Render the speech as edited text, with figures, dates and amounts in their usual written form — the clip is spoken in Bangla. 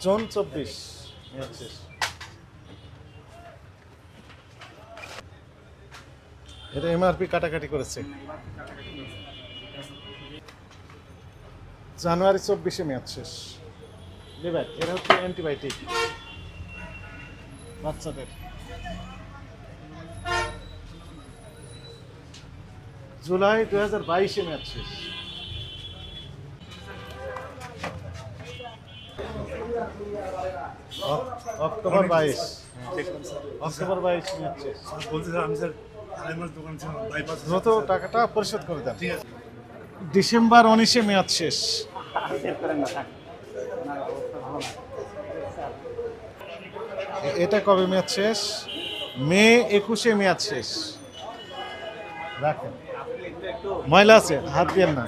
জুন 24 মেয়াদ শেষ। এটা এমআরপি কাটাকাটি করেছে। জানুয়ারি 24-এ মেয়াদ শেষ। লিভার এটা হচ্ছে অ্যান্টিবায়োটিক বাচ্চাদের। জুলাই 2022-এ মেয়াদ শেষ। অক্টোবর 22 মেয়াদ শেষ। বলতে স্যার আমি স্যার আড়াই মাস দোকান ছিল বাইপাস দ্রুত টাকাটা পরিশোধ করে দেন। ডিসেম্বর 19-এ মেয়াদ শেষ। এটা কবে মেয়াদ শেষ? মে 21-এ মেয়াদ শেষ। রাখেন, ময়লা আছে, হাত দিয়েন না।